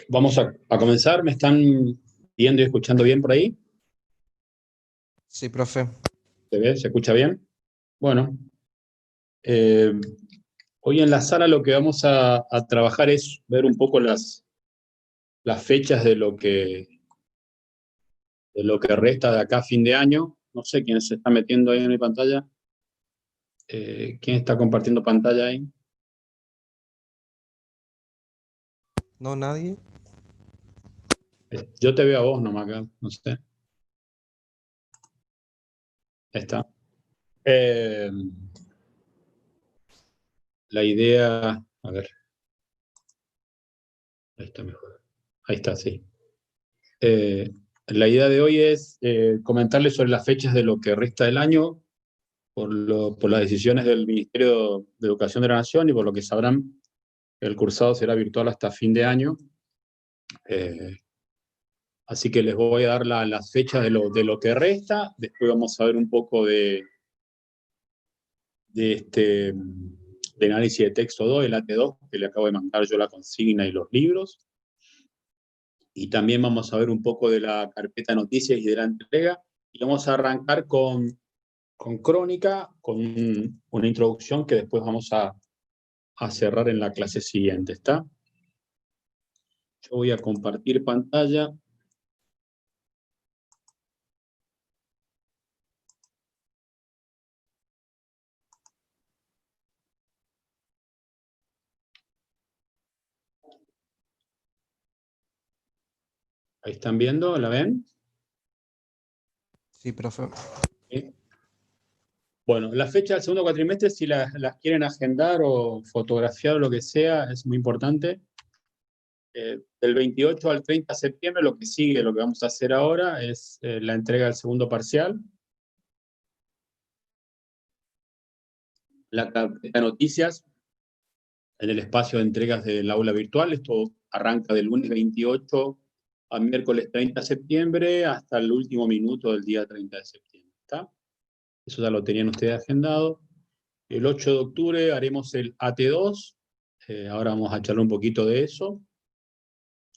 Vamos a comenzar. ¿Me están viendo y escuchando bien por ahí? Sí, profe. ¿Se ve? ¿Se escucha bien? Bueno, eh, hoy en la sala lo que vamos a trabajar es ver un poco las fechas de lo que resta de acá a fin de año. No sé quién se está metiendo ahí en mi pantalla. ¿Quién está compartiendo pantalla ahí? No, nadie. Yo te veo a vos nomás acá, no sé. Ahí está. Eh, la idea, a ver, ahí está mejor. Ahí está, sí. Eh, la idea de hoy es comentarles sobre las fechas de lo que resta del año por las decisiones del Ministerio de Educación de la Nación y por lo que sabrán, el cursado será virtual hasta fin de año. Eh, así que les voy a dar las fechas de lo que resta. Después vamos a ver un poco de análisis de texto 2, el AT2, que le acabo de mandar yo la consigna y los libros. Y también vamos a ver un poco de la carpeta noticias y de la entrega. Y vamos a arrancar con crónica, con una introducción que después vamos a cerrar en la clase siguiente, ¿está? Yo voy a compartir pantalla. Ahí están viendo, ¿la ven? Sí, profe. ¿Sí? Bueno, la fecha del segundo cuatrimestre, si las quieren agendar o fotografiar o lo que sea, es muy importante. Del 28 al 30 de septiembre, lo que sigue, lo que vamos a hacer ahora, es la entrega del segundo parcial. La carpeta de noticias en el espacio de entregas del aula virtual. Esto arranca del lunes 28 a miércoles 30 de septiembre hasta el último minuto del día 30 de septiembre. ¿Está? Eso ya lo tenían ustedes agendado. El 8 de octubre haremos el AT2. Ahora vamos a charlar un poquito de eso,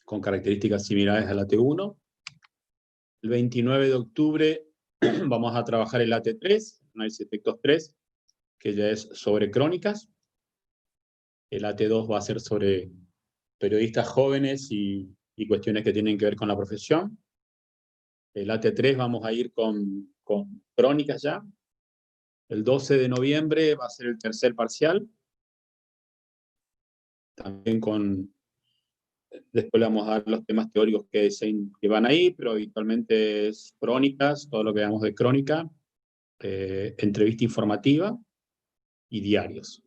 con características similares al AT1. El 29 de octubre vamos a trabajar el AT3, análisis de efectos 3, que ya es sobre crónicas. El AT2 va a ser sobre periodistas jóvenes y cuestiones que tienen que ver con la profesión. El AT3 vamos a ir con crónicas ya. El 12 de noviembre va a ser el tercer parcial. También después le vamos a dar los temas teóricos que van ahí, pero habitualmente es crónicas, todo lo que llamamos de crónica, entrevista informativa y diarios.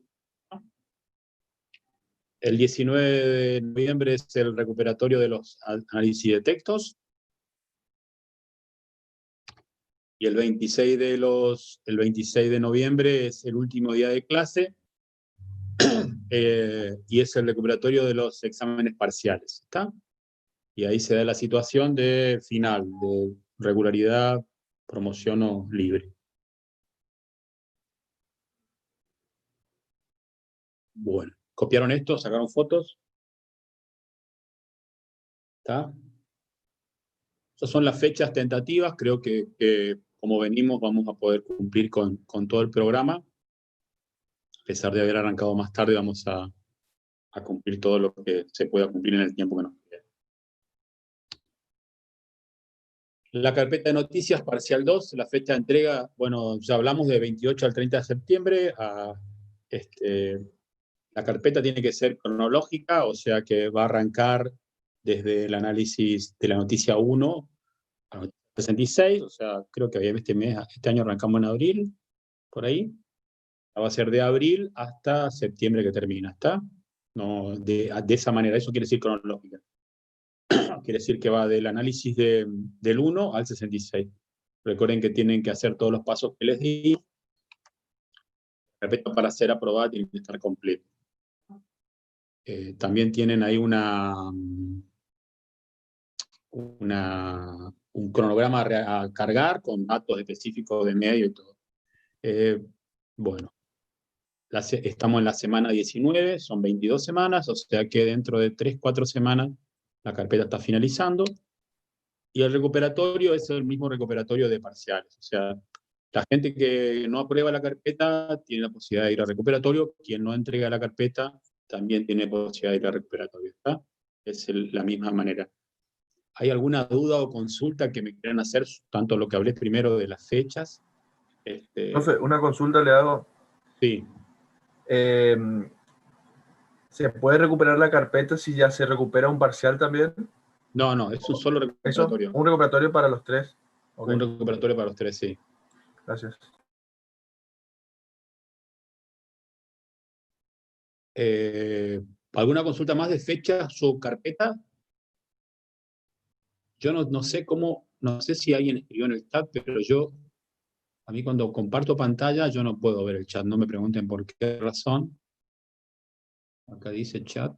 El 19 de noviembre es el recuperatorio de los análisis de textos. Y el 26 de noviembre es el último día de clase y es el recuperatorio de los exámenes parciales. ¿Está? Y ahí se da la situación de final, de regularidad, promoción o libre. Bueno, copiaron esto, sacaron fotos. ¿Está? Esas son las fechas tentativas. Creo que como venimos vamos a poder cumplir con todo el programa. A pesar de haber arrancado más tarde, vamos a cumplir todo lo que se pueda cumplir en el tiempo que nos queda. La carpeta de noticias, parcial 2, la fecha de entrega, bueno, ya hablamos de 28 al 30 de septiembre. La carpeta tiene que ser cronológica, o sea que va a arrancar desde el análisis de la noticia 1 a la noticia 66, o sea, creo que este año arrancamos en abril, por ahí. Va a ser de abril hasta septiembre que termina, ¿está? No, de esa manera, eso quiere decir cronológica. Quiere decir que va del análisis del 1 al 66. Recuerden que tienen que hacer todos los pasos que les di. Repito, para ser aprobada tiene que estar completo. También tienen ahí un cronograma a cargar con datos específicos de medio y todo. Bueno, estamos en la semana 19, son 22 semanas, o sea que dentro de 3-4 semanas la carpeta está finalizando, y el recuperatorio es el mismo recuperatorio de parciales. O sea, la gente que no aprueba la carpeta tiene la posibilidad de ir al recuperatorio, quien no entrega la carpeta también tiene posibilidad de ir al recuperatorio. ¿Está? Es la misma manera. ¿Hay alguna duda o consulta que me quieran hacer, tanto lo que hablé primero de las fechas? Profe, una consulta le hago. Sí. ¿Se puede recuperar la carpeta si ya se recupera un parcial también? No, es un solo recuperatorio. ¿Eso? Un recuperatorio para los tres. Okay. Un recuperatorio para los tres, sí. Gracias. ¿Alguna consulta más de fechas o carpeta? Yo no sé cómo, no sé si alguien escribió en el chat, pero a mí cuando comparto pantalla, yo no puedo ver el chat. No me pregunten por qué razón. Acá dice chat.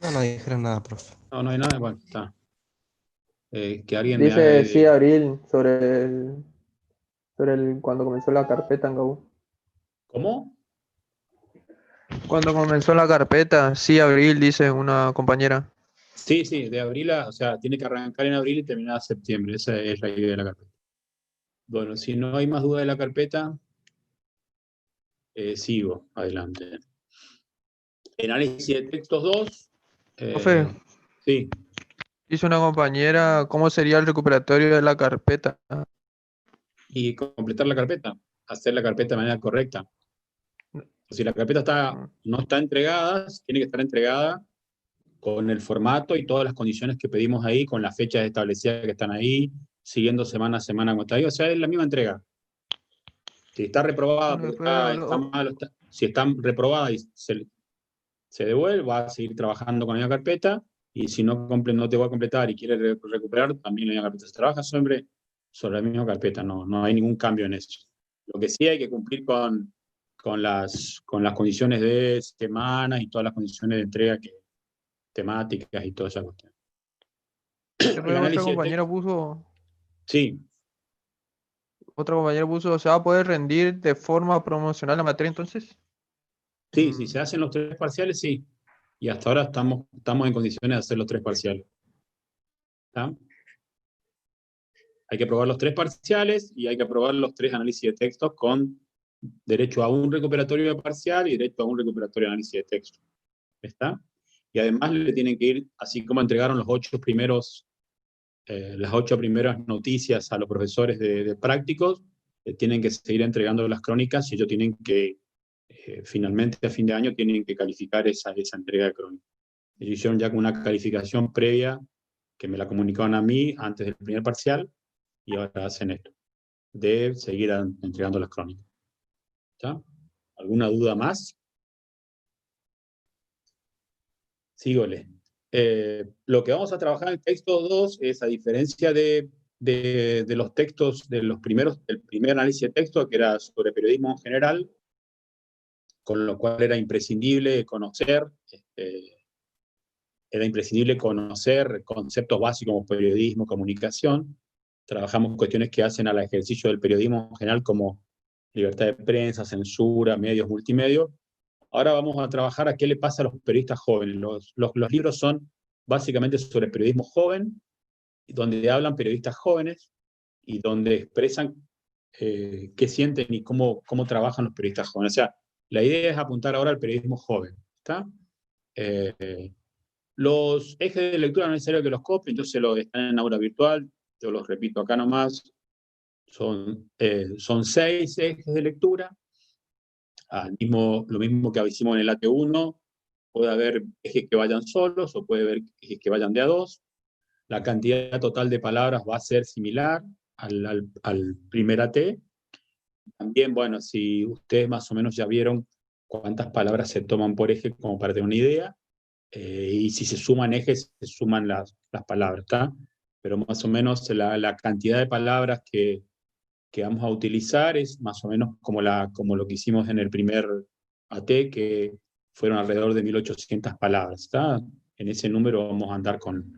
No dijeron nada, profe. No hay nada. Bueno, está. Que alguien Dice sí, Abril, sobre cuando comenzó la carpeta en Gabú. ¿Cómo? Cuando comenzó la carpeta, sí, Abril, dice una compañera. Sí, de abril, o sea, tiene que arrancar en abril y terminar en septiembre. Esa es la idea de la carpeta. Bueno, si no hay más duda de la carpeta, sigo adelante. Análisis de textos 2. Profe, Sí. dice una compañera, ¿cómo sería el recuperatorio de la carpeta? Y completar la carpeta, hacer la carpeta de manera correcta. Si la carpeta no está entregada, tiene que estar entregada con el formato y todas las condiciones que pedimos ahí, con las fechas establecidas que están ahí, siguiendo semana a semana como está ahí. O sea, es la misma entrega. Si está reprobada, Bueno, está mal, si está reprobada y se devuelve, va a seguir trabajando con la misma carpeta, y si no te va a completar y quiere recuperar, también la misma carpeta. Se trabaja sobre la misma carpeta, no hay ningún cambio en eso. Lo que sí hay que cumplir con las condiciones de semanas y todas las condiciones de entrega temáticas y toda esa cuestión. Otra compañera puso... Sí. Otra compañera puso, ¿se va a poder rendir de forma promocional la materia entonces? Sí, si se hacen los 3 parciales, sí. Y hasta ahora estamos en condiciones de hacer los 3 parciales. ¿Está? Hay que aprobar los 3 parciales y hay que aprobar los 3 análisis de textos con derecho a un recuperatorio de parcial y derecho a un recuperatorio de análisis de texto. ¿Está? Y además le tienen que ir, así como entregaron las 8 primeras noticias a los profesores de prácticos, tienen que seguir entregando las crónicas y ellos tienen que, finalmente a fin de año, tienen que calificar esa entrega de crónicas. Ellos hicieron ya con una calificación previa que me la comunicaron a mí antes del primer parcial y ahora hacen esto, de seguir entregando las crónicas. ¿Está? ¿Alguna duda más? Sígole. Lo que vamos a trabajar en el texto 2 es, a diferencia de los textos del primer análisis de texto, que era sobre periodismo en general, con lo cual era imprescindible conocer conceptos básicos como periodismo, comunicación. Trabajamos cuestiones que hacen al ejercicio del periodismo en general, como libertad de prensa, censura, medios, multimedios. Ahora vamos a trabajar a qué le pasa a los periodistas jóvenes. Los libros son básicamente sobre periodismo joven, donde hablan periodistas jóvenes y donde expresan qué sienten y cómo trabajan los periodistas jóvenes. O sea, la idea es apuntar ahora al periodismo joven. ¿Está? Los ejes de lectura no es necesario que los copien, entonces están en aula virtual. Yo los repito acá nomás. Son 6 ejes de lectura. Lo mismo que hicimos en el AT1, puede haber ejes que vayan solos o puede haber ejes que vayan de a 2. La cantidad total de palabras va a ser similar al primer AT. También, bueno, si ustedes más o menos ya vieron cuántas palabras se toman por eje, como para tener una idea, y si se suman ejes, se suman las palabras, ¿está? Pero más o menos la cantidad de palabras que vamos a utilizar es más o menos como lo que hicimos en el primer AT, que fueron alrededor de 1800 palabras. ¿Está? En ese número vamos a andar con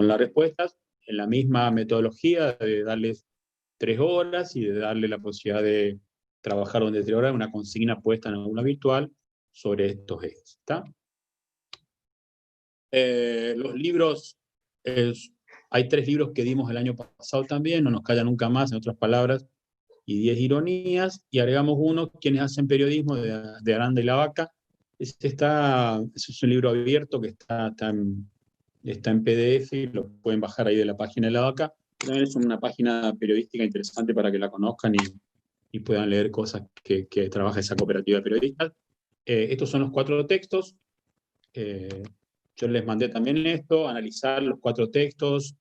las respuestas, en la misma metodología de darles 3 horas y de darle la posibilidad de trabajar durante 3 horas, una consigna puesta en aula virtual sobre estos ejes. ¿Está? Los libros, hay 3 libros que dimos el año pasado también, No nos calla nunca más, en otras palabras, y 10 ironías, y agregamos uno, Quienes hacen periodismo, de Aranda y la Vaca. Ese es un libro abierto que está en PDF, y lo pueden bajar ahí de la página de la Vaca. También es una página periodística interesante para que la conozcan y puedan leer cosas que trabaja esa cooperativa de periodistas. Estos son los 4 textos. Yo les mandé también esto, analizar los 4 textos,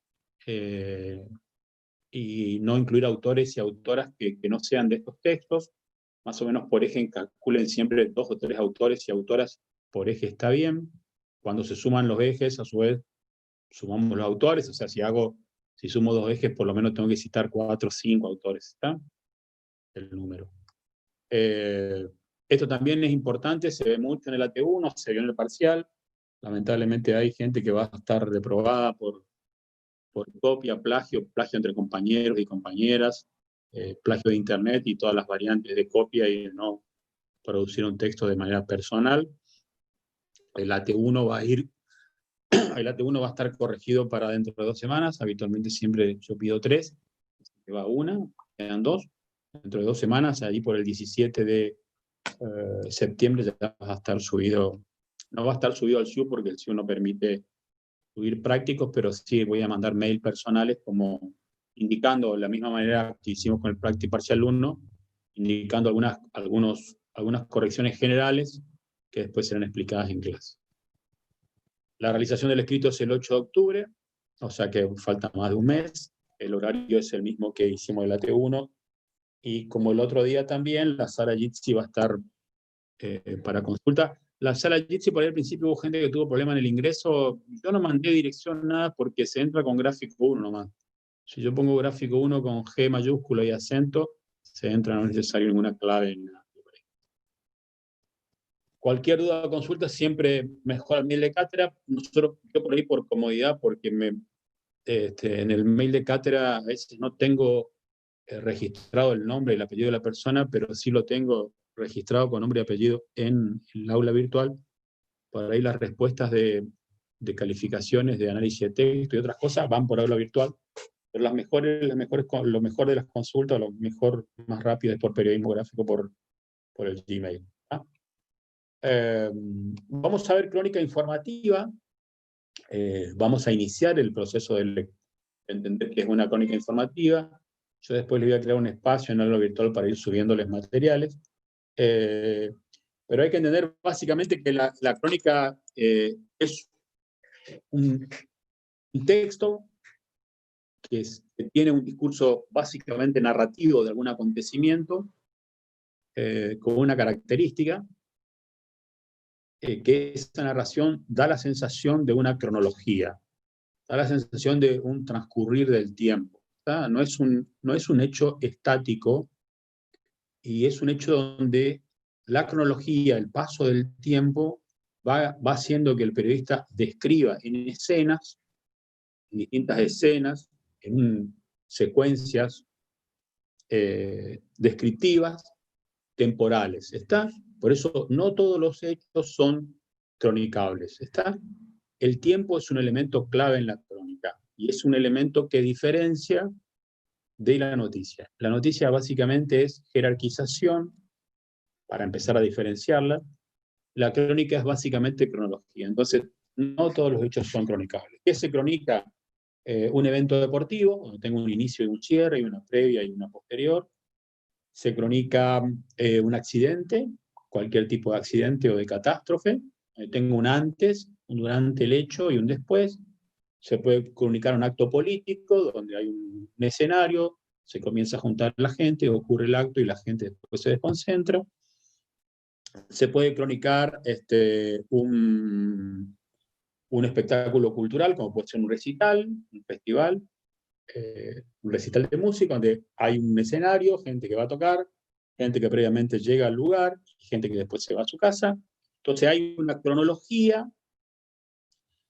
y no incluir autores y autoras que no sean de estos textos. Más o menos por eje calculen siempre 2 o 3 autores y autoras por eje, está bien. Cuando se suman los ejes, a su vez, sumamos los autores. O sea, si sumo 2 ejes, por lo menos tengo que citar 4 o 5 autores, ¿está? El número. Esto también es importante, se ve mucho en el AT1, se vio en el parcial. Lamentablemente hay gente que va a estar reprobada por copia, plagio entre compañeros y compañeras, plagio de internet y todas las variantes de copia y de no producir un texto de manera personal. El AT1 va a estar corregido para dentro de 2 semanas. Habitualmente siempre yo pido 3, que va 1, quedan 2. Dentro de 2 semanas, ahí por el 17 de septiembre ya va a estar subido. No va a estar subido al SIU porque el SIU no permite subir prácticos, pero sí voy a mandar mail personales como indicando, de la misma manera que hicimos con el Práctico Parcial 1, indicando algunas correcciones generales que después serán explicadas en clase. La realización del escrito es el 8 de octubre, o sea que falta más de un mes. El horario es el mismo que hicimos el AT1, y como el otro día también, la sala Jitsi va a estar para consulta. La sala Jitsi, por ahí al principio hubo gente que tuvo problema en el ingreso. Yo no mandé dirección, nada, porque se entra con gráfico 1 nomás. Si yo pongo gráfico 1 con G mayúscula y acento, se entra, no es necesario ninguna clave. Cualquier duda o consulta, siempre mejor al mail de cátedra. Yo por ahí por comodidad, porque en el mail de cátedra a veces no tengo registrado el nombre y el apellido de la persona, pero sí lo tengo registrado con nombre y apellido en el aula virtual. Por ahí las respuestas de calificaciones, de análisis de texto y otras cosas van por aula virtual, pero lo mejor de las consultas, lo mejor, más rápido es por periodismo gráfico, por el Gmail. Vamos a ver crónica informativa. Vamos a iniciar el proceso de entender qué es una crónica informativa. Yo después le voy a crear un espacio en aula virtual para ir subiéndoles materiales. Pero hay que entender básicamente que la crónica es un texto que tiene un discurso básicamente narrativo de algún acontecimiento, con una característica, que esa narración da la sensación de una cronología, da la sensación de un transcurrir del tiempo. No es un hecho estático, y es un hecho donde la cronología, el paso del tiempo, va haciendo que el periodista describa en escenas, en distintas escenas, en secuencias descriptivas, temporales. Por eso no todos los hechos son cronicables. El tiempo es un elemento clave en la crónica, y es un elemento que diferencia de la noticia. La noticia básicamente es jerarquización, para empezar a diferenciarla. La crónica es básicamente cronología. Entonces, no todos los hechos son cronicables. ¿Qué se cronica? Un evento deportivo, donde tengo un inicio y un cierre, y una previa y una posterior. Se cronica un accidente, cualquier tipo de accidente o de catástrofe. Tengo un antes, un durante el hecho y un después. Se puede comunicar un acto político, donde hay un escenario, se comienza a juntar la gente, ocurre el acto y la gente después se desconcentra. Se puede cronicar un espectáculo cultural, como puede ser un recital, un festival, un recital de música, donde hay un escenario, gente que va a tocar, gente que previamente llega al lugar, gente que después se va a su casa. Entonces hay una cronología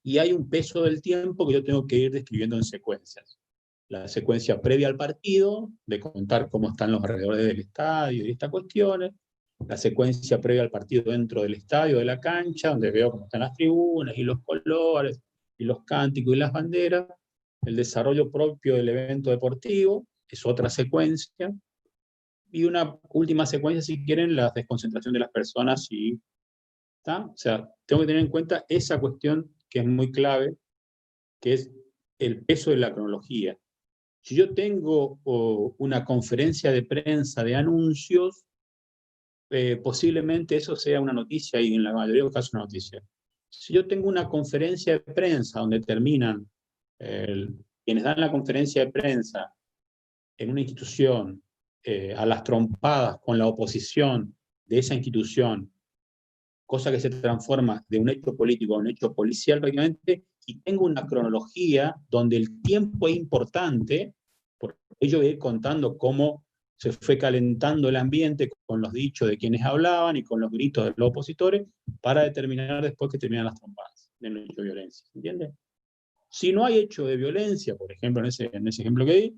y hay un peso del tiempo que yo tengo que ir describiendo en secuencias. La secuencia previa al partido, de contar cómo están los alrededores del estadio y estas cuestiones. la secuencia previa al partido dentro del estadio, de la cancha, donde veo cómo están las tribunas y los colores y los cánticos y las banderas. El desarrollo propio del evento deportivo es otra secuencia. Y una última secuencia, si quieren, la desconcentración de las personas. ¿Tá? O sea, tengo que tener en cuenta esa cuestión que es muy clave, que es el peso de la cronología. Si yo tengo una conferencia de prensa de anuncios, posiblemente eso sea una noticia, y en la mayoría de los casos una noticia. Si yo tengo una conferencia de prensa donde terminan quienes dan la conferencia de prensa en una institución a las trompadas con la oposición de esa institución, cosa que se transforma de un hecho político a un hecho policial prácticamente, y tengo una cronología donde el tiempo es importante, porque yo voy contando cómo se fue calentando el ambiente con los dichos de quienes hablaban y con los gritos de los opositores, para determinar después que terminan las trompadas de un hecho de violencia. ¿Entiendes? Si no hay hecho de violencia, por ejemplo, en ese ejemplo que di,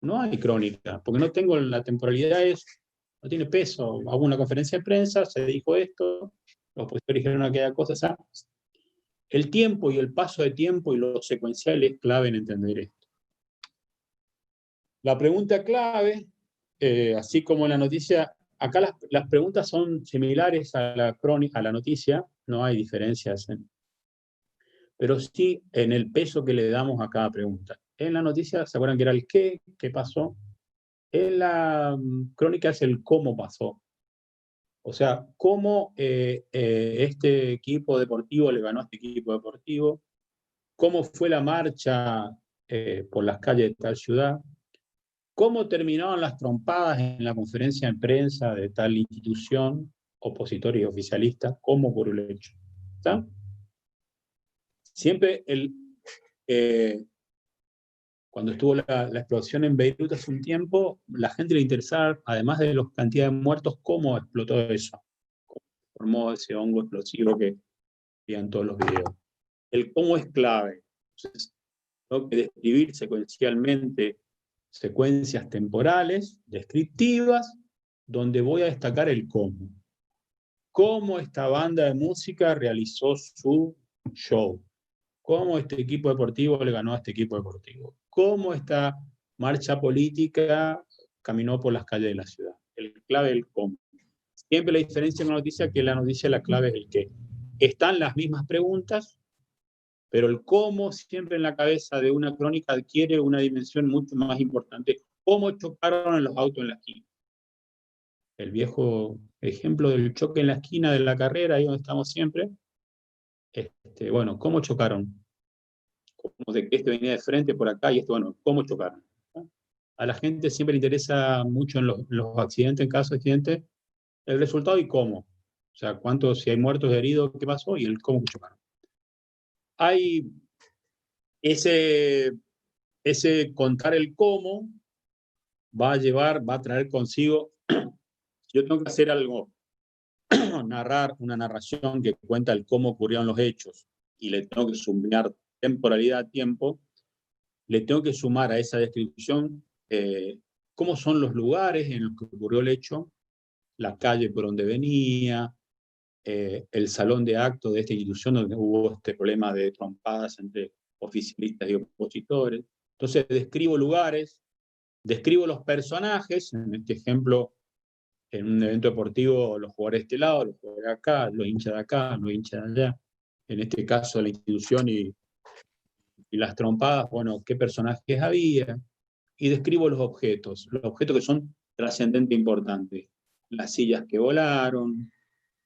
no hay crónica, porque no tengo la temporalidad, no tiene peso. Hago una conferencia de prensa, se dijo esto, los opositores dijeron aquella cosa. O sea, el tiempo y el paso de tiempo y lo secuencial es clave en entender esto. La pregunta clave, así como en la noticia, acá las preguntas son similares a la crónica, a la noticia, no hay diferencias, pero sí en el peso que le damos a cada pregunta. En la noticia, ¿se acuerdan que era el qué pasó? En la crónica es el cómo pasó. O sea, cómo este equipo deportivo le ganó a este equipo deportivo, cómo fue la marcha por las calles de tal ciudad, cómo terminaron las trompadas en la conferencia de prensa de tal institución, opositores y oficialistas, cómo ocurrió el hecho. ¿Está? Siempre cuando estuvo la explosión en Beirut hace un tiempo, la gente le interesaba, además de la cantidad de muertos, cómo explotó eso, cómo formó ese hongo explosivo que veían todos los videos. El cómo es clave. Entonces, tengo que describir secuencialmente secuencias temporales, descriptivas, donde voy a destacar el cómo. Cómo esta banda de música realizó su show. Cómo este equipo deportivo le ganó a este equipo deportivo. Cómo esta marcha política caminó por las calles de la ciudad. El clave es el cómo. Siempre la diferencia en una noticia es que la noticia la clave es el qué. Están las mismas preguntas, pero el cómo siempre en la cabeza de una crónica adquiere una dimensión mucho más importante. ¿Cómo chocaron en los autos en la esquina? El viejo ejemplo del choque en la esquina de la carrera, ahí donde estamos siempre. Bueno, ¿cómo chocaron? Como de que este venía de frente por acá y bueno, ¿cómo chocaron? A la gente siempre le interesa mucho en los accidentes, en caso de accidentes, el resultado y cómo. O sea, si hay muertos, heridos, qué pasó y el cómo chocaron. Hay ese contar el cómo va a traer consigo, yo tengo que hacer algo, narrar una narración que cuenta el cómo ocurrieron los hechos y le tengo que sumar temporalidad a tiempo, le tengo que sumar a esa descripción cómo son los lugares en los que ocurrió el hecho, la calle por donde venía, el salón de actos de esta institución donde hubo este problema de trompadas entre oficialistas y opositores. Entonces describo lugares, describo los personajes, en este ejemplo, en un evento deportivo, los jugadores de este lado, los jugadores de acá, los hinchas de acá, los hinchas de allá, en este caso la institución y las trompadas, bueno, qué personajes había, y describo los objetos que son trascendentes importantes, las sillas que volaron,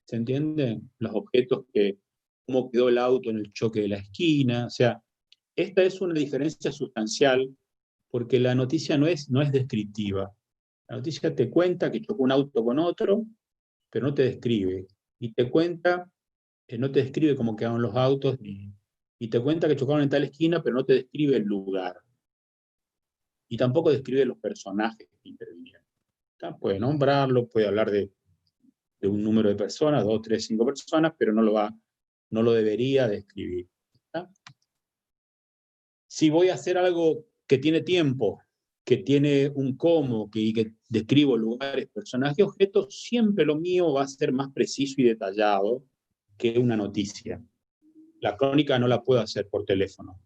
¿se entiende? Los objetos cómo quedó el auto en el choque de la esquina, o sea, esta es una diferencia sustancial porque la noticia no es descriptiva. La noticia te cuenta que chocó un auto con otro, pero no te describe. Y te cuenta, no te describe cómo quedaron los autos, y te cuenta que chocaron en tal esquina, pero no te describe el lugar. Y tampoco describe los personajes que intervinieron. Puede nombrarlo, puede hablar de un número de personas, 2, 3, 5 personas, pero no lo debería describir. ¿Está? Si voy a hacer algo que tiene tiempo, que tiene un cómo, que describo lugares, personajes, objetos, siempre lo mío va a ser más preciso y detallado que una noticia. La crónica no la puedo hacer por teléfono.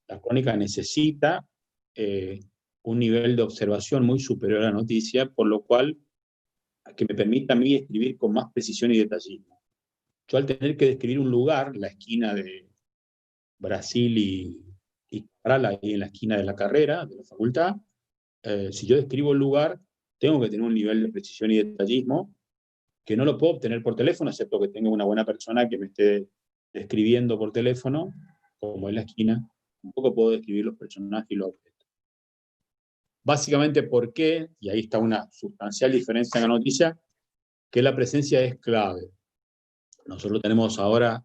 La crónica necesita un nivel de observación muy superior a la noticia, por lo cual que me permita a mí escribir con más precisión y detallismo. Yo al tener que describir un lugar, la esquina de Brasil y Cabral, ahí en la esquina de la carrera, de la facultad, si yo describo el lugar, tengo que tener un nivel de precisión y detallismo que no lo puedo obtener por teléfono, excepto que tenga una buena persona que me esté describiendo por teléfono, como es la esquina. Tampoco puedo describir los personajes y los objetos. Básicamente, ¿por qué? Y ahí está una sustancial diferencia en la noticia, que la presencia es clave. Nosotros tenemos ahora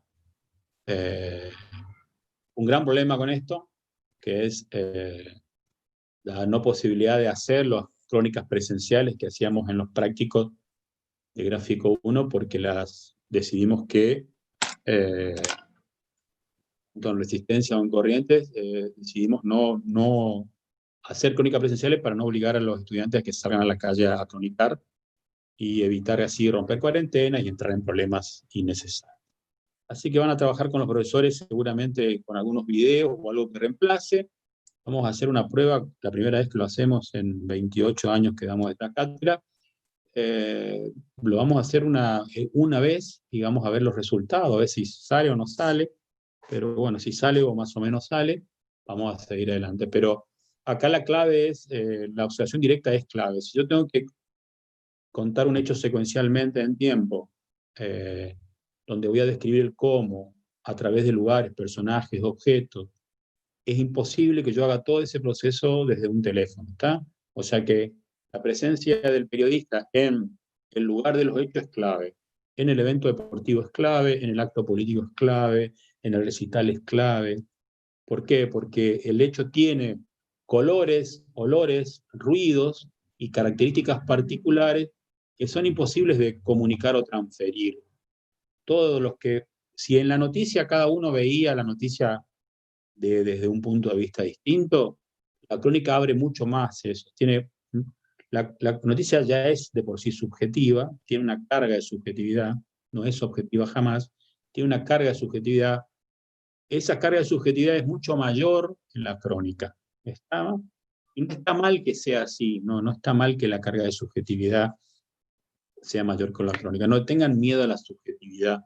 un gran problema con esto, que es la no posibilidad de hacer las crónicas presenciales que hacíamos en los prácticos de Gráfico 1, porque las decidimos que, con resistencia o en corrientes, decidimos no hacer crónicas presenciales para no obligar a los estudiantes a que salgan a la calle a cronicar y evitar así romper cuarentenas y entrar en problemas innecesarios. Así que van a trabajar con los profesores seguramente con algunos videos o algo que reemplace. Vamos a hacer una prueba, la primera vez que lo hacemos en 28 años que damos esta cátedra. Lo vamos a hacer una vez y vamos a ver los resultados, a ver si sale o no sale. Pero bueno, si sale o más o menos sale, vamos a seguir adelante. Pero acá la clave es, la observación directa es clave. Si yo tengo que contar un hecho secuencialmente en tiempo, donde voy a describir el cómo a través de lugares, personajes, objetos, es imposible que yo haga todo ese proceso desde un teléfono, ¿está? O sea que la presencia del periodista en el lugar de los hechos es clave, en el evento deportivo es clave, en el acto político es clave, en el recital es clave. ¿Por qué? Porque el hecho tiene colores, olores, ruidos y características particulares que son imposibles de comunicar o transferir. Todos los que, si en la noticia cada uno veía la noticia desde un punto de vista distinto, la crónica abre mucho más eso. La noticia ya es de por sí subjetiva, tiene una carga de subjetividad, no es objetiva jamás, tiene una carga de subjetividad. Esa carga de subjetividad es mucho mayor en la crónica. Y no está mal que sea así, no está mal que la carga de subjetividad sea mayor que la crónica. No tengan miedo a la subjetividad.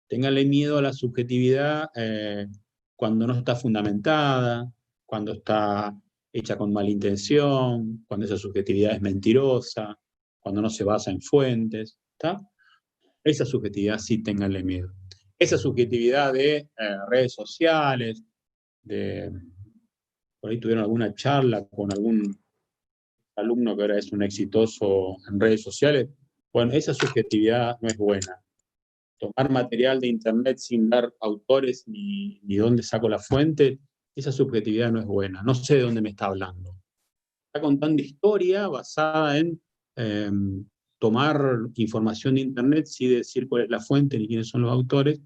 Ténganle miedo a la subjetividad cuando no está fundamentada, cuando está hecha con mala intención, cuando esa subjetividad es mentirosa, cuando no se basa en fuentes, ¿está? Esa subjetividad sí ténganle miedo. Esa subjetividad de redes sociales, por ahí tuvieron alguna charla con algún alumno que ahora es un exitoso en redes sociales, bueno, esa subjetividad no es buena. Tomar material de internet sin dar autores ni dónde saco la fuente, esa subjetividad no es buena. No sé de dónde me está hablando. Está contando historia basada en tomar información de internet sin decir cuál es la fuente ni quiénes son los autores,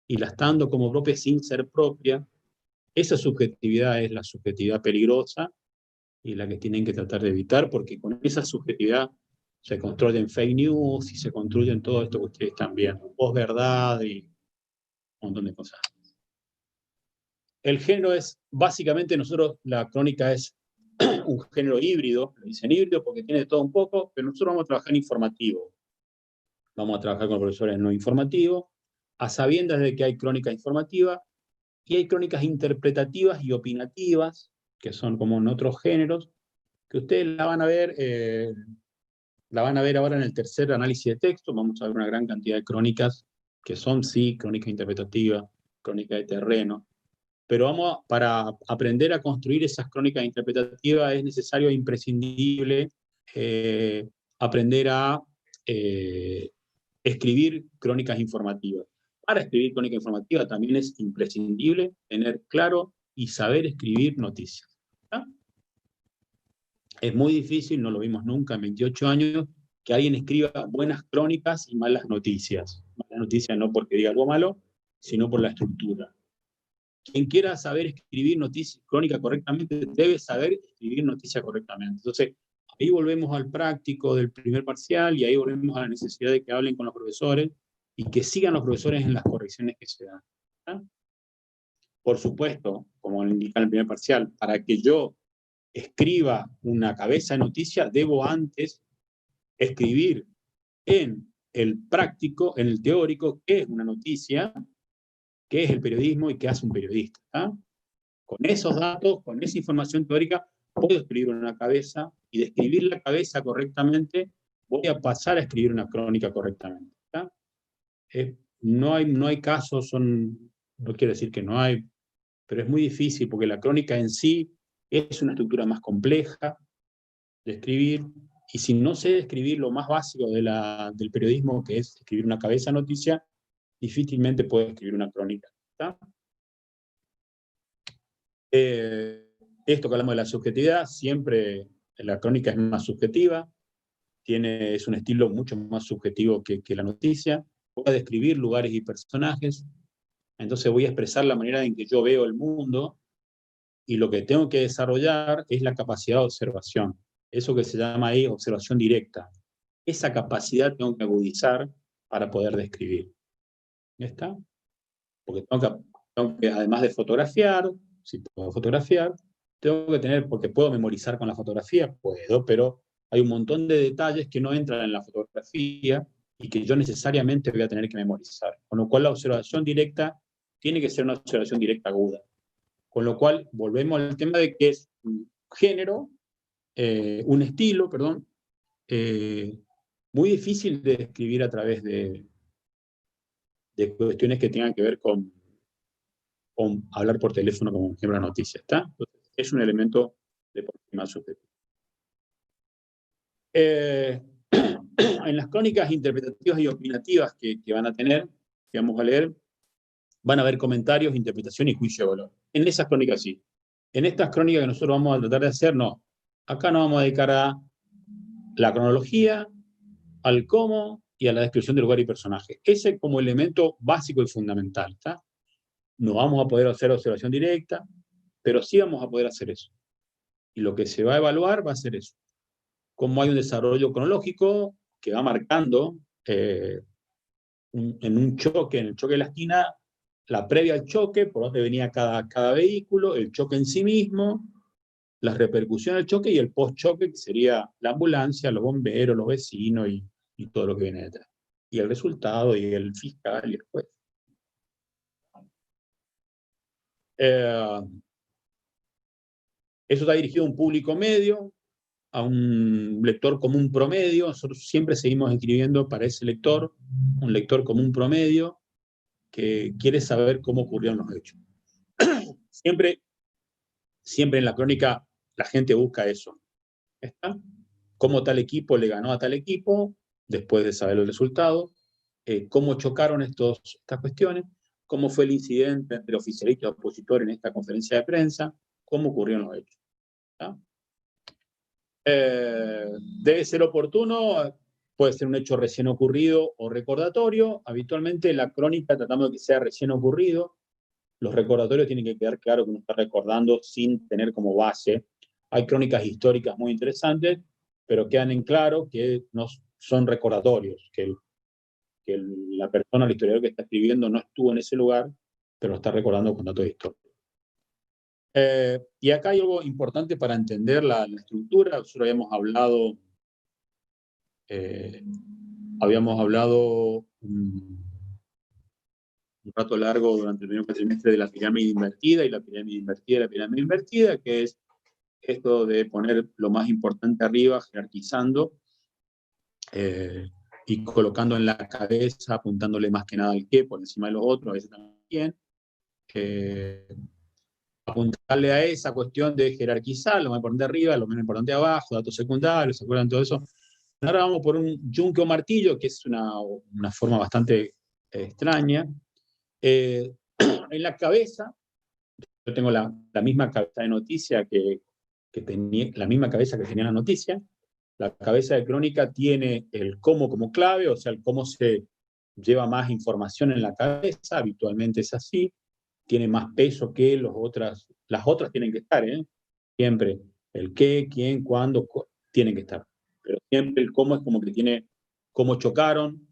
y la está dando como propia sin ser propia. Esa subjetividad es la subjetividad peligrosa y la que tienen que tratar de evitar, porque con esa subjetividad se construyen fake news y se construyen todo esto que ustedes están viendo, posverdad y un montón de cosas. El género es, básicamente nosotros, la crónica es un género híbrido, le dicen híbrido porque tiene de todo un poco, pero nosotros vamos a trabajar en informativo. Vamos a trabajar con profesores no informativos, a sabiendas de que hay crónica informativa y hay crónicas interpretativas y opinativas, que son como en otros géneros, que ustedes la van a ver ahora en el tercer análisis de texto. Vamos a ver una gran cantidad de crónicas que son, sí, crónica interpretativa, crónica de terreno, pero para aprender a construir esas crónicas interpretativas es necesario e imprescindible aprender a escribir crónicas informativas. Para escribir crónica informativa también es imprescindible tener claro y saber escribir noticias. ¿Ah? Es muy difícil, no lo vimos nunca en 28 años, que alguien escriba buenas crónicas y malas noticias. Malas noticias no porque diga algo malo, sino por la estructura. quien quiera saber escribir noticia crónica correctamente, debe saber escribir noticia correctamente. Entonces, ahí volvemos al práctico del primer parcial y ahí volvemos a la necesidad de que hablen con los profesores y que sigan los profesores en las correcciones que se dan. ¿Ah? Por supuesto, como indica en el primer parcial, para que yo escriba una cabeza de noticia, debo antes escribir en el práctico, en el teórico, qué es una noticia, qué es el periodismo y qué hace un periodista. ¿Ah? Con esos datos, con esa información teórica, puedo escribir una cabeza y de escribir la cabeza correctamente, voy a pasar a escribir una crónica correctamente. ¿Ah? No hay casos, no quiero decir que no hay, pero es muy difícil porque la crónica en sí es una estructura más compleja de escribir, y si no sé escribir lo más básico del periodismo, que es escribir una cabeza de noticia, difícilmente puedo escribir una crónica. ¿Está? Esto que hablamos de la subjetividad, siempre la crónica es más subjetiva, es un estilo mucho más subjetivo que la noticia. Voy a describir lugares y personajes, entonces voy a expresar la manera en que yo veo el mundo, y lo que tengo que desarrollar es la capacidad de observación. Eso que se llama ahí observación directa. Esa capacidad tengo que agudizar para poder describir. ¿Ya está? Porque tengo que, además de fotografiar, si puedo fotografiar, tengo que tener, porque puedo memorizar con la fotografía, puedo, pero hay un montón de detalles que no entran en la fotografía y que yo necesariamente voy a tener que memorizar. Con lo cual la observación directa tiene que ser una observación directa aguda. Con lo cual volvemos al tema de que es un género, un estilo, perdón, muy difícil de describir a través de cuestiones que tengan que ver con hablar por teléfono, como ejemplo la noticia. ¿Está? Entonces, es un elemento de por sí más subjetivo. En las crónicas interpretativas y opinativas que van a tener, que vamos a leer, van a haber comentarios, interpretación y juicio de valor. En esas crónicas sí. En estas crónicas que nosotros vamos a tratar de hacer, no. Acá nos vamos a dedicar a la cronología, al cómo y a la descripción del lugar y personaje. Ese como elemento básico y fundamental. ¿Está? No vamos a poder hacer observación directa, pero sí vamos a poder hacer eso. Y lo que se va a evaluar va a ser eso. Cómo hay un desarrollo cronológico que va marcando en un choque, en el choque de la esquina, la previa al choque, por donde venía cada vehículo, el choque en sí mismo, las repercusiones del choque y el post-choque, que sería la ambulancia, los bomberos, los vecinos y todo lo que viene detrás. Y el resultado, y el fiscal, y el juez. Eso está dirigido a un público medio, a un lector común promedio. Nosotros siempre seguimos escribiendo para ese lector, un lector común promedio, que quiere saber cómo ocurrieron los hechos. Siempre en la crónica la gente busca eso. ¿Está? Cómo tal equipo le ganó a tal equipo, después de saber el resultado, cómo chocaron estas cuestiones, cómo fue el incidente entre oficialista y opositor en esta conferencia de prensa, cómo ocurrieron los hechos. ¿Está? Debe ser oportuno, puede ser un hecho recién ocurrido o recordatorio. Habitualmente la crónica tratamos de que sea recién ocurrido. Los recordatorios tienen que quedar claro que uno está recordando sin tener como base. Hay crónicas históricas muy interesantes, pero quedan en claro que no son recordatorios, que la persona, el historiador que está escribiendo, no estuvo en ese lugar, pero lo está recordando con datos históricos. Y acá hay algo importante para entender la estructura. Nosotros habíamos hablado un rato largo durante el primer cuatrimestre de la pirámide invertida, y la pirámide invertida, que es esto de poner lo más importante arriba, jerarquizando, y colocando en la cabeza, apuntándole más que nada al qué, por encima de los otros, a veces también. Apuntarle a esa cuestión de jerarquizar, lo más importante arriba, lo menos importante abajo, datos secundarios, ¿se acuerdan todo eso? Ahora vamos por un yunque o martillo, que es una forma bastante extraña. En la cabeza, yo tengo la misma cabeza de noticia que tenía, la misma cabeza que tenía la noticia. La cabeza de crónica tiene el cómo como clave, o sea, el cómo se lleva más información en la cabeza, habitualmente es así. tiene más peso que las otras tienen que estar, ¿eh? Siempre. El qué, quién, cuándo, tienen que estar. Pero siempre el cómo es como que tiene cómo chocaron,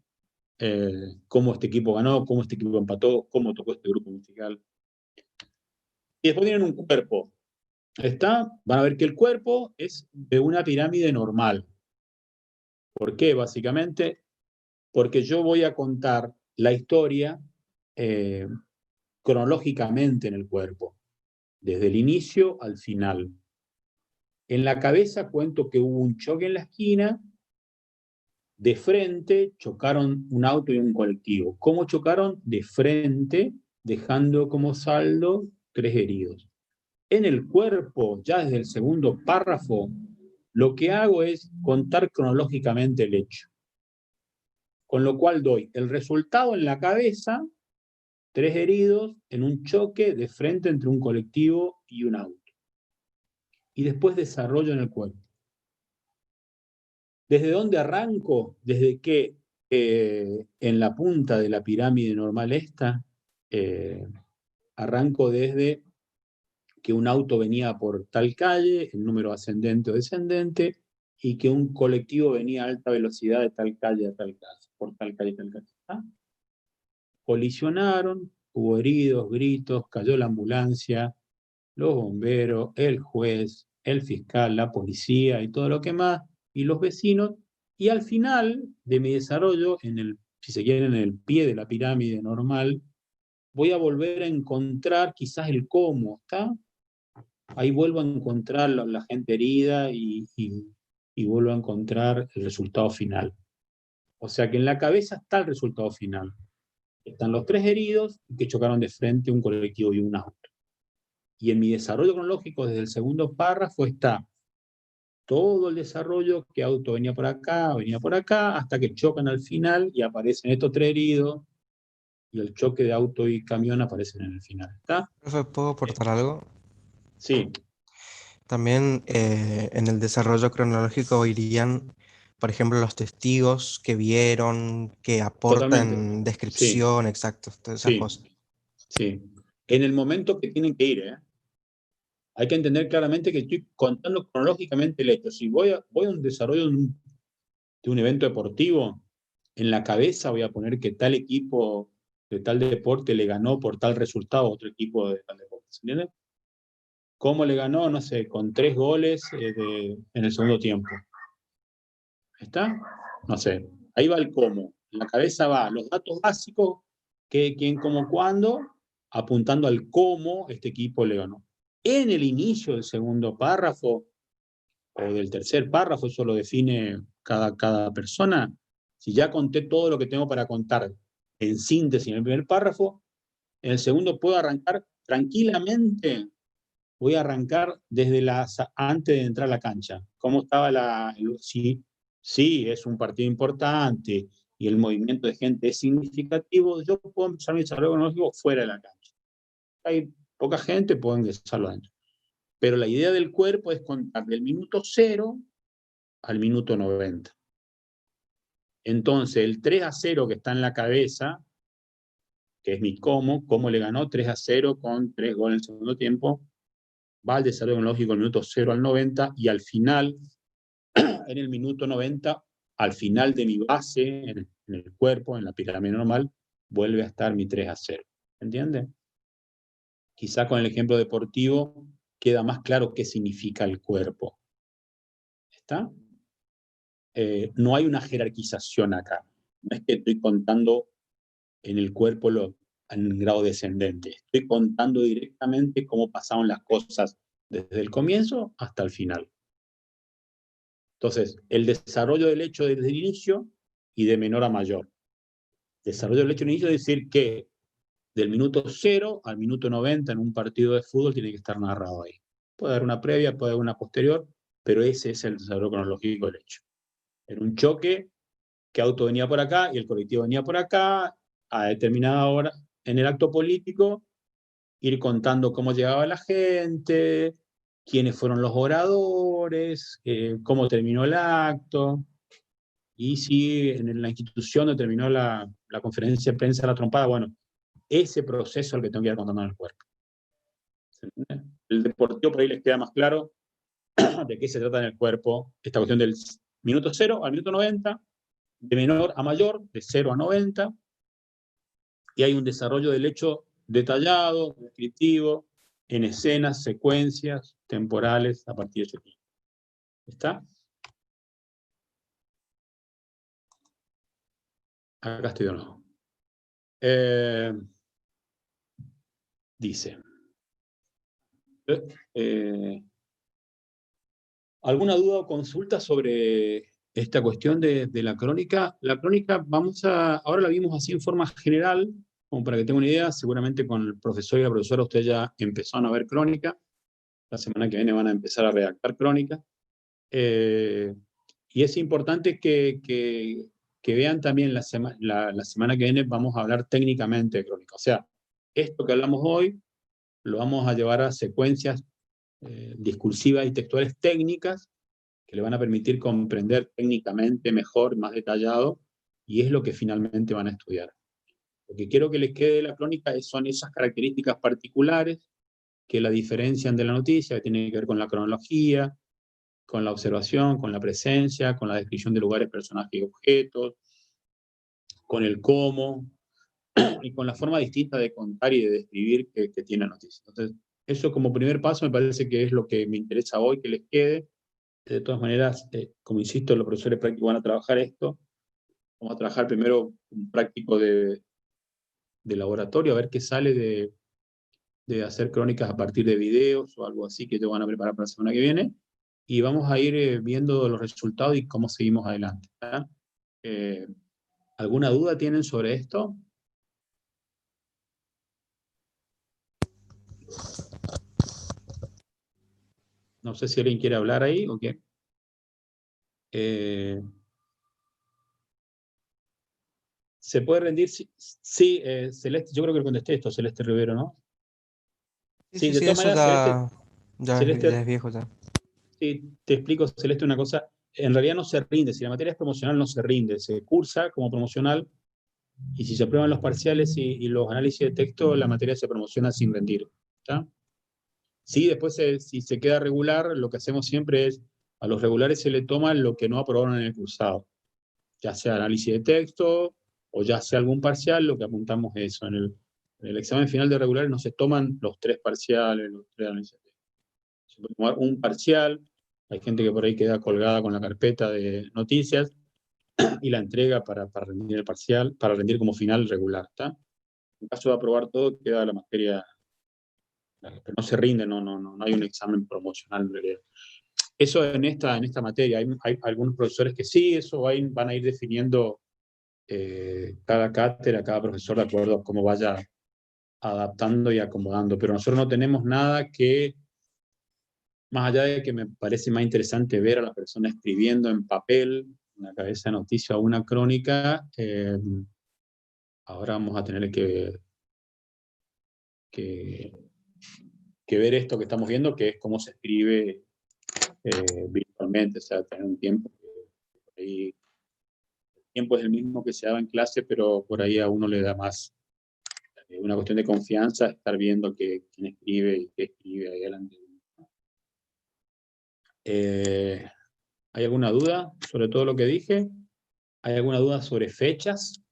cómo este equipo ganó, cómo este equipo empató, cómo tocó este grupo musical. Y después tienen un cuerpo. Van a ver que el cuerpo es de una pirámide normal. ¿Por qué? Básicamente, porque yo voy a contar la historia cronológicamente en el cuerpo, desde el inicio al final. En la cabeza cuento que hubo un choque en la esquina, de frente chocaron un auto y un colectivo. ¿Cómo chocaron? De frente, dejando como saldo 3 heridos. En el cuerpo, ya desde el segundo párrafo, lo que hago es contar cronológicamente el hecho. Con lo cual doy el resultado en la cabeza, 3 heridos en un choque de frente entre un colectivo y un auto. Y después desarrollo en el cuerpo. ¿Desde dónde arranco? Desde que en la punta de la pirámide normal arranco desde que un auto venía por tal calle, el número ascendente o descendente, y que un colectivo venía a alta velocidad de tal calle a tal calle, por tal calle a tal calle. ¿Ah? Colisionaron, hubo heridos, gritos, cayó la ambulancia, los bomberos, el juez, el fiscal, la policía y todo lo que más, y los vecinos, y al final de mi desarrollo, si se quiere, en el pie de la pirámide normal, voy a volver a encontrar quizás el cómo, ¿está? Ahí vuelvo a encontrar la gente herida y vuelvo a encontrar el resultado final. O sea que en la cabeza está el resultado final. Están los 3 heridos que chocaron de frente un colectivo y un auto. Y en mi desarrollo cronológico, desde el segundo párrafo, está todo el desarrollo, que auto venía por acá, hasta que chocan al final y aparecen estos 3 heridos, y el choque de auto y camión aparecen en el final. ¿Está? Profe, ¿puedo aportar algo? Sí. También en el desarrollo cronológico irían, por ejemplo, los testigos que vieron, que aportan Totalmente. descripción, exacto, todas esas Sí, cosas. sí. En el momento que tienen que ir, hay que entender claramente que estoy contando cronológicamente el hecho. Si voy a un desarrollo de un evento deportivo, en la cabeza voy a poner que tal equipo de tal deporte le ganó por tal resultado a otro equipo de tal deporte. ¿Se entiende? ¿Cómo le ganó? No sé, con 3 goles en el segundo tiempo. ¿Está? No sé. Ahí va el cómo. En la cabeza va los datos básicos, qué, quién, cómo, cuándo, apuntando al cómo este equipo le ganó. En el inicio del segundo párrafo o del tercer párrafo, eso lo define cada persona. Si ya conté todo lo que tengo para contar en síntesis en el primer párrafo, en el segundo puedo arrancar tranquilamente. Voy a arrancar desde antes de entrar a la cancha. ¿Cómo estaba sí, es un partido importante y el movimiento de gente es significativo? Yo puedo empezar mi desarrollo cronológico fuera de la cancha. Hay poca gente, puedo empezarlo adentro. Pero la idea del cuerpo es contar del minuto 0 al minuto 90. Entonces, el 3-0 que está en la cabeza, que es mi cómo le ganó 3-0 con 3 goles en el segundo tiempo, va al desarrollo cronológico del minuto 0 al 90 y al final, en el minuto 90, al final de mi base, en el cuerpo, en la pirámide normal, vuelve a estar mi 3-0. ¿Entiende? Quizá con el ejemplo deportivo queda más claro qué significa el cuerpo. ¿Está? No hay una jerarquización acá. No es que estoy contando en el cuerpo en grado descendente. Estoy contando directamente cómo pasaron las cosas desde el comienzo hasta el final. Entonces, el desarrollo del hecho desde el inicio y de menor a mayor. Desarrollo del hecho en el inicio es decir que del minuto 0 al minuto 90 en un partido de fútbol tiene que estar narrado ahí. Puede haber una previa, puede haber una posterior, pero ese es el desarrollo cronológico del hecho. En un choque, que auto venía por acá y el colectivo venía por acá, a determinada hora, en el acto político, ir contando cómo llegaba la gente, quiénes fueron los oradores, cómo terminó el acto, y si en la institución donde terminó la conferencia de prensa la trompada, bueno, ese proceso al que tengo que ir contando en el cuerpo. ¿Se entiende? El deportivo por ahí les queda más claro de qué se trata en el cuerpo, esta cuestión del minuto 0 al minuto 90, de menor a mayor, de 0 a 90, y hay un desarrollo del hecho detallado, descriptivo, en escenas, secuencias temporales a partir de ese tiempo. ¿Está? Acá estoy de nuevo. Dice, ¿alguna duda o consulta sobre esta cuestión de la crónica? La crónica, ahora la vimos así en forma general, como para que tengan una idea. Seguramente con el profesor y la profesora ustedes ya empezaron a ver crónica. La semana que viene van a empezar a redactar crónica. Y es importante que vean también la semana que viene vamos a hablar técnicamente de crónica. O sea, esto que hablamos hoy lo vamos a llevar a secuencias discursivas y textuales técnicas que le van a permitir comprender técnicamente mejor, más detallado, y es lo que finalmente van a estudiar. Lo que quiero que les quede de la crónica son esas características particulares que la diferencian de la noticia, que tienen que ver con la cronología, con la observación, con la presencia, con la descripción de lugares, personajes y objetos, con el cómo, y con la forma distinta de contar y de describir que tiene la noticia. Entonces, eso como primer paso me parece que es lo que me interesa hoy que les quede. De todas maneras, como insisto, los profesores prácticos van a trabajar esto. Vamos a trabajar primero un práctico de laboratorio, a ver qué sale de hacer crónicas a partir de videos o algo así que te van a preparar para la semana que viene. Y vamos a ir viendo los resultados y cómo seguimos adelante. ¿Alguna duda tienen sobre esto? No sé si alguien quiere hablar ahí o qué. ¿Se puede rendir? Sí, Celeste, yo creo que le contesté esto, Celeste Rivero, ¿no? Sí, de todas eso maneras, ya Celeste, es viejo ya. sí, te explico, Celeste, una cosa. En realidad no se rinde. Si la materia es promocional, no se rinde. Se cursa como promocional y si se aprueban los parciales y los análisis de texto, la materia se promociona sin rendir. ¿Está? Sí, después si se queda regular, lo que hacemos siempre es, a los regulares se le toma lo que no aprobaron en el cursado. Ya sea análisis de texto o ya sea algún parcial, lo que apuntamos es eso. En el examen final de regulares no se toman los 3 parciales, los 3 análisis de texto. Se puede tomar un parcial. Hay gente que por ahí queda colgada con la carpeta de noticias y la entrega para rendir el parcial, para rendir como final regular. ¿Está? En caso de aprobar todo, queda la materia, pero no se rinde, no hay un examen promocional en realidad. Eso en esta materia. Hay algunos profesores que sí, eso van a ir definiendo cada cátedra, cada profesor de acuerdo a cómo vaya adaptando y acomodando. Pero nosotros no tenemos nada que, más allá de que me parece más interesante ver a la persona escribiendo en papel, una cabeza de noticia o una crónica, ahora vamos a tener que ver esto que estamos viendo, que es cómo se escribe virtualmente, o sea, tener un tiempo que ahí, el tiempo es el mismo que se daba en clase, pero por ahí a uno le da más una cuestión de confianza, estar viendo quién escribe y qué escribe ahí adelante. ¿Hay alguna duda sobre todo lo que dije? ¿Hay alguna duda sobre fechas?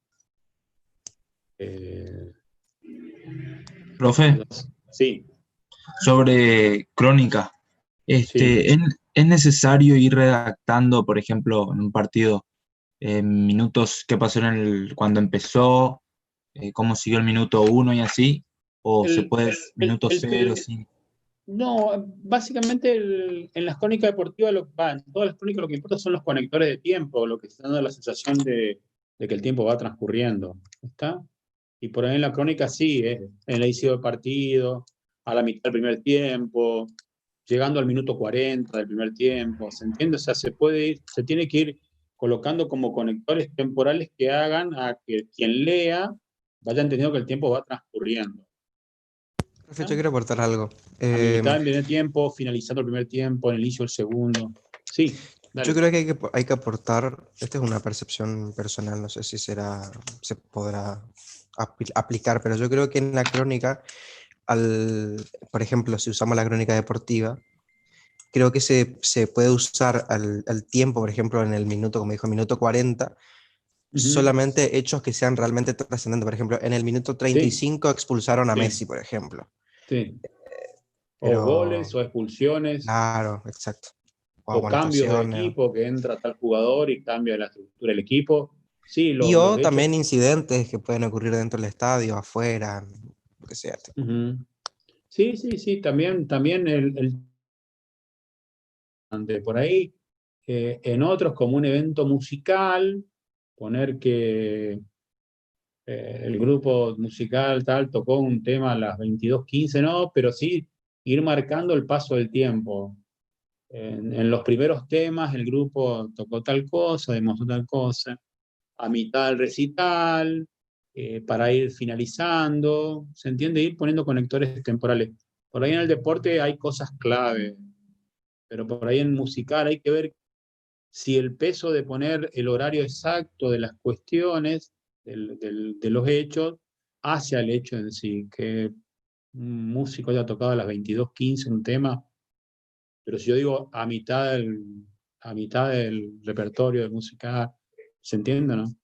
Profe, Sí. sobre crónica, Sí. ¿es necesario ir redactando, por ejemplo, en un partido, minutos que pasó cuando empezó, cómo siguió el minuto 1 y así? ¿O se puede minuto 0, sí? No, básicamente en las crónicas deportivas, en todas las crónicas lo que importa son los conectores de tiempo, lo que está dando la sensación de que el tiempo va transcurriendo. ¿Está? Y por ahí en la crónica sí, en el inicio del partido, a la mitad del primer tiempo, llegando al minuto 40 del primer tiempo, ¿se entiende? O sea, se tiene que ir colocando como conectores temporales que hagan a que quien lea vaya entendiendo que el tiempo va transcurriendo. Profe, yo quiero aportar algo. A mitad del primer tiempo, finalizando el primer tiempo, en el inicio del segundo. Sí. Dale. Yo creo que hay que aportar, esta es una percepción personal, no sé si se podrá aplicar, pero yo creo que en la crónica, por ejemplo, si usamos la crónica deportiva, creo que se puede usar al tiempo, por ejemplo, en el minuto, como dijo, minuto 40, Ujú. solamente hechos que sean realmente trascendentes. Por ejemplo, en el minuto 35 expulsaron a Sí. Messi, por ejemplo. Sí. O Pero, goles, o expulsiones, claro, exacto. O o cambios de amonestaciones. equipo, que entra tal jugador y cambia la estructura del equipo. Sí, Y los o hechos. también incidentes que pueden ocurrir dentro del estadio, afuera, lo que sea. Ujú. Sí, sí, sí, también de por ahí, en otros como un evento musical, poner que el grupo musical tal tocó un tema a las 22:15, no, pero sí ir marcando el paso del tiempo. En los primeros temas el grupo tocó tal cosa, demostró tal cosa, a mitad del recital, para ir finalizando, ¿se entiende? Ir poniendo conectores temporales. Por ahí en el deporte hay cosas clave, pero por ahí en musical hay que ver si el peso de poner el horario exacto de las cuestiones, de los hechos, hacia el hecho en sí, que un músico haya tocado a las 22:15 un tema, pero si yo digo a mitad del repertorio de música, ¿se entiende, no?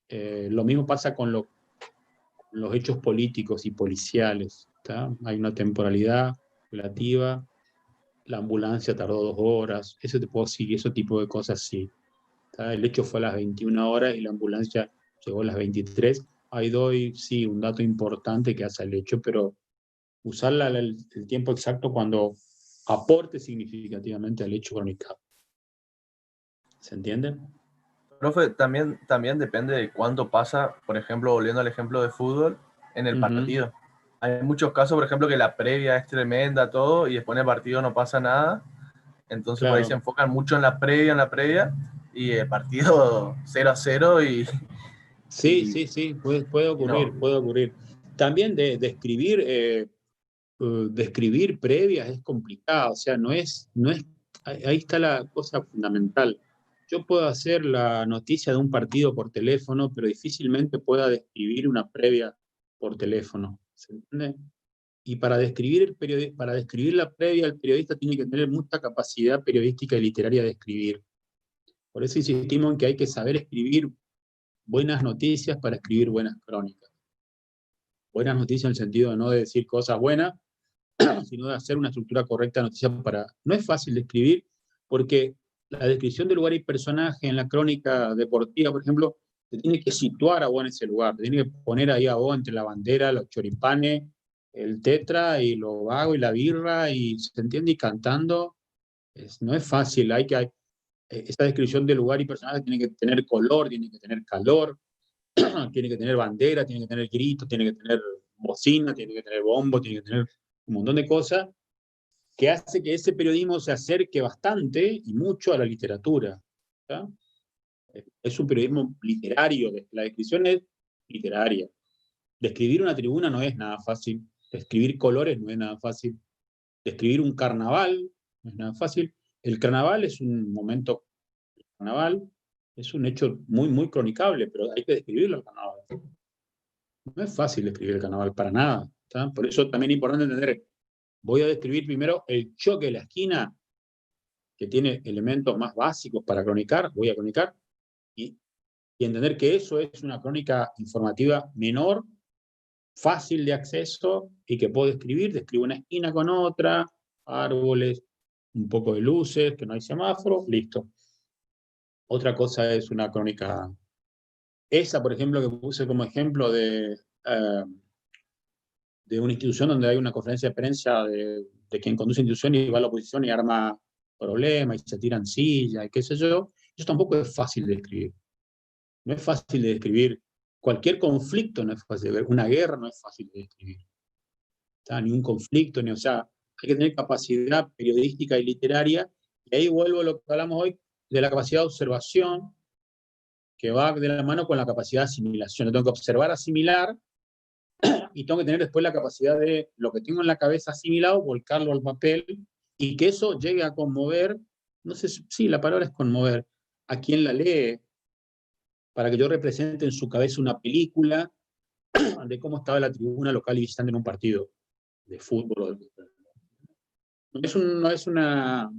Lo mismo pasa con los hechos políticos y policiales, ¿tá? Hay una temporalidad relativa, la ambulancia tardó 2 horas, ese tipo de cosas sí. ¿Tá? El hecho fue a las 21 horas y la ambulancia llegó a las 23. Ahí doy, sí, un dato importante que hace el hecho, pero usar el tiempo exacto cuando aporte significativamente al hecho cronicado. ¿Se entiende? Profe, también depende de cuánto pasa, por ejemplo, volviendo al ejemplo de fútbol, en el partido. Hay muchos casos, por ejemplo, que la previa es tremenda, todo, y después en el partido no pasa nada. Entonces por ahí se Claro. enfocan mucho en la previa, y el partido 0-0 y Sí, sí, sí, puede ocurrir, no. puede ocurrir. También describir previas es complicado, o sea, ahí está la cosa fundamental. Yo puedo hacer la noticia de un partido por teléfono, pero difícilmente pueda describir una previa por teléfono, ¿se entiende? Y para describir la previa, el periodista tiene que tener mucha capacidad periodística y literaria de escribir. Por eso insistimos en que hay que saber escribir buenas noticias para escribir buenas crónicas. Buenas noticias en el sentido de no de decir cosas buenas, sino de hacer una estructura correcta de noticias para... No es fácil de escribir porque la descripción de lugar y personaje en la crónica deportiva, por ejemplo, te tiene que situar a vos en ese lugar, te tiene que poner ahí a vos entre la bandera, los choripanes, el tetra y lo vago y la birra, y se entiende, y cantando. No es fácil, esa descripción de lugar y personaje tiene que tener color, tiene que tener calor, tiene que tener bandera, tiene que tener grito, tiene que tener bocina, tiene que tener bombo, tiene que tener un montón de cosas que hace que ese periodismo se acerque bastante y mucho a la literatura. ¿Tá? Es un periodismo literario, la descripción es literaria. Describir una tribuna no es nada fácil, describir colores no es nada fácil, describir un carnaval no es nada fácil. El carnaval es un momento, el carnaval es un hecho muy, muy cronicable, pero hay que describirlo el carnaval. No es fácil describir el carnaval para nada. ¿Tá? Por eso también es importante entender, voy a describir primero el choque de la esquina, que tiene elementos más básicos para cronicar, voy a cronicar, y entender que eso es una crónica informativa menor, fácil de acceso y que puedo describir. Describo una esquina con otra, árboles, un poco de luces, que no hay semáforo, listo. Otra cosa es una crónica. Esa, por ejemplo, que puse como ejemplo de una institución donde hay una conferencia de prensa de quien conduce la institución y va a la oposición y arma problemas y se tiran sillas y qué sé yo, eso tampoco es fácil de describir. No es fácil de describir. Cualquier conflicto no es fácil de ver. Una guerra no es fácil de describir. Ni un conflicto, o sea, hay que tener capacidad periodística y literaria. Y ahí vuelvo a lo que hablamos hoy de la capacidad de observación, que va de la mano con la capacidad de asimilación. Yo tengo que observar, asimilar, y tengo que tener después la capacidad de lo que tengo en la cabeza asimilado, volcarlo al papel, y que eso llegue a conmover no sé, sí, la palabra es conmover a quien la lee, para que yo represente en su cabeza una película de cómo estaba la tribuna local y visitante en un partido de fútbol. No es una...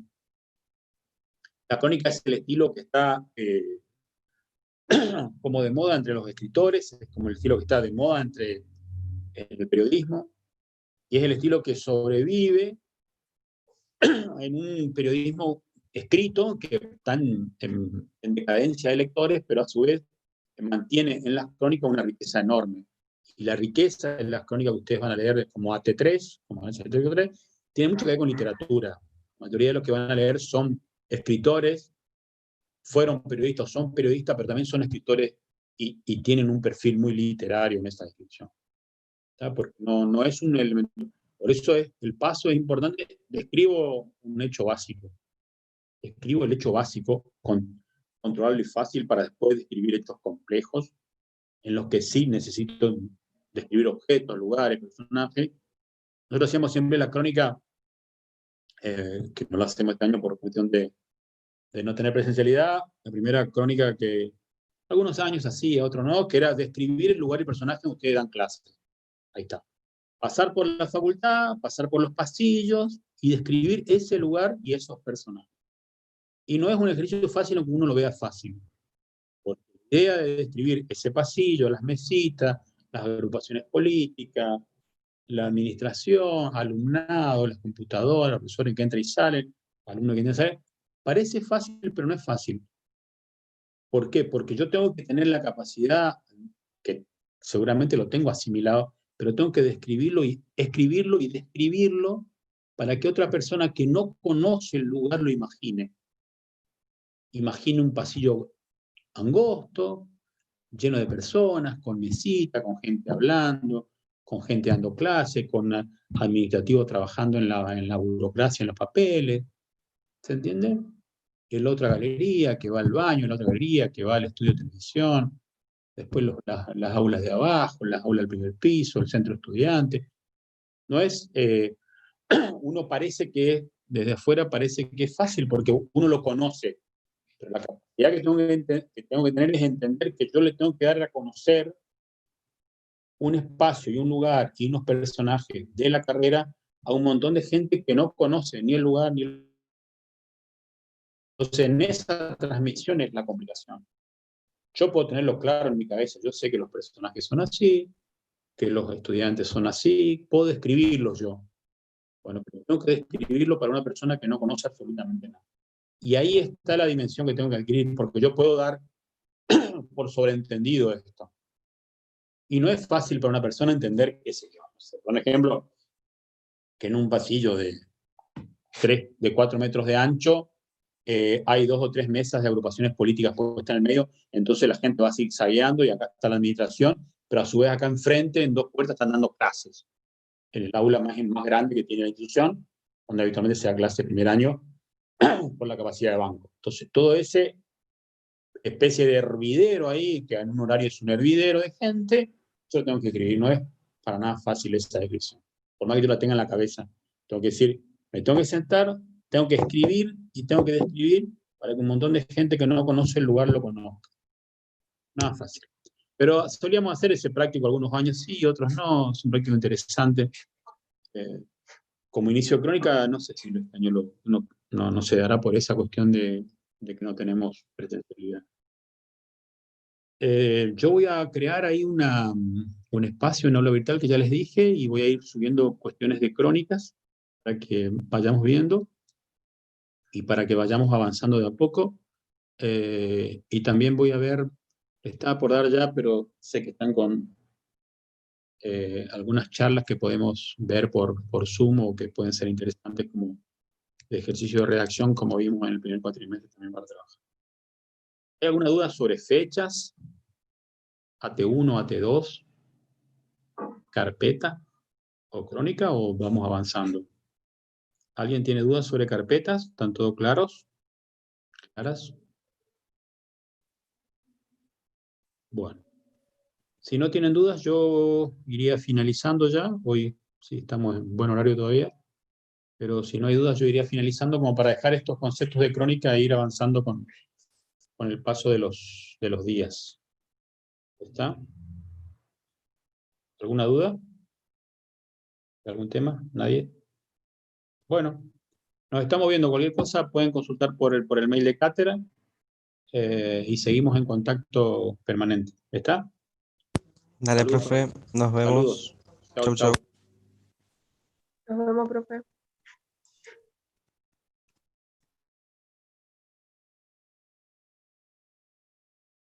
La crónica es el estilo que está como de moda entre los escritores, es como el estilo que está de moda entre el periodismo, y es el estilo que sobrevive en un periodismo escrito que está en decadencia de lectores, pero a su vez mantiene en las crónicas una riqueza enorme. Y la riqueza en las crónicas que ustedes van a leer como AT3, como AT3, tiene mucho que ver con literatura. La mayoría de los que van a leer son escritores, fueron periodistas, son periodistas, pero también son escritores y tienen un perfil muy literario en esa descripción. ¿Está? Porque no es un elemento. Por eso el paso es importante. Describo un hecho básico. Escribo el hecho básico, controlable y fácil, para después describir hechos complejos, en los que sí necesito describir objetos, lugares, personajes. Nosotros hacíamos siempre la crónica, que no la hacemos este año por cuestión de no tener presencialidad. La primera crónica que algunos años hacía, otros no, que era describir el lugar y personaje en que ustedes dan clases. Ahí está. Pasar por la facultad, pasar por los pasillos y describir ese lugar y esos personajes. Y no es un ejercicio fácil aunque uno lo vea fácil. Porque la idea de describir ese pasillo, las mesitas, las agrupaciones políticas, la administración, alumnado, las computadoras, los profesores que entran y salen, alumnos que entran y salen, parece fácil, pero no es fácil. ¿Por qué? Porque yo tengo que tener la capacidad, que seguramente lo tengo asimilado, pero tengo que describirlo y escribirlo y describirlo para que otra persona que no conoce el lugar lo imagine. Imagine un pasillo angosto, lleno de personas, con mesita, con gente hablando, con gente dando clases, con administrativos trabajando en la burocracia, en los papeles. ¿Se entiende? En la otra galería que va al baño, en la otra galería que va al estudio de televisión, después las aulas de abajo, las aulas del primer piso, el centro estudiante. No es, uno parece que desde afuera parece que es fácil porque uno lo conoce, pero la capacidad que tengo que tener es entender que yo le tengo que dar a conocer un espacio y un lugar y unos personajes de la carrera a un montón de gente que no conoce ni el lugar ni el... Entonces, en esa transmisión es la complicación. Yo puedo tenerlo claro en mi cabeza, yo sé que los personajes son así, que los estudiantes son así, puedo describirlos yo. Bueno, pero tengo que describirlo para una persona que no conoce absolutamente nada. Y ahí está la dimensión que tengo que adquirir, porque yo puedo dar por sobreentendido esto. Y no es fácil para una persona entender qué sé yo. Por ejemplo, que en un pasillo de 4 metros de ancho hay 2 o 3 mesas de agrupaciones políticas puestas en el medio, entonces la gente va zigzagueando y acá está la administración, pero a su vez acá enfrente, en 2 puertas, están dando clases. En el aula más grande que tiene la institución, donde habitualmente se da clase el primer año por la capacidad de banco. Entonces, todo ese especie de hervidero ahí, que en un horario es un hervidero de gente, yo tengo que escribir. No es para nada fácil esa descripción. Por más que yo la tenga en la cabeza, tengo que decir, me tengo que sentar, tengo que escribir y tengo que describir para que un montón de gente que no conoce el lugar lo conozca. Nada fácil. Pero solíamos hacer ese práctico algunos años sí, otros no. Es un práctico interesante. Como inicio de crónica, no sé si el español no se dará por esa cuestión de que no tenemos presencialidad. Yo voy a crear ahí un espacio en aula virtual que ya les dije y voy a ir subiendo cuestiones de crónicas para que vayamos viendo y para que vayamos avanzando de a poco. Y también voy a ver, está por dar ya, pero sé que están con algunas charlas que podemos ver por Zoom o que pueden ser interesantes como de ejercicio de redacción, como vimos en el primer cuatrimestre también para trabajar. ¿Hay alguna duda sobre fechas? ¿AT1, AT2? ¿Carpeta o crónica o vamos avanzando? ¿Alguien tiene dudas sobre carpetas? ¿Están todos claros? ¿Claras? Bueno. Si no tienen dudas, yo iría finalizando ya. Hoy sí estamos en buen horario todavía. pero si no hay dudas yo iría finalizando como para dejar estos conceptos de crónica e ir avanzando con el paso de los días. ¿Está? ¿Alguna duda? ¿Algún tema? ¿Nadie? Bueno, nos estamos viendo. Cualquier cosa pueden consultar por el mail de cátedra y seguimos en contacto permanente. ¿Está? Dale, Saludos. profe, nos vemos. Saludos. Chau, Chau, chau. chau. Nos vemos, profe.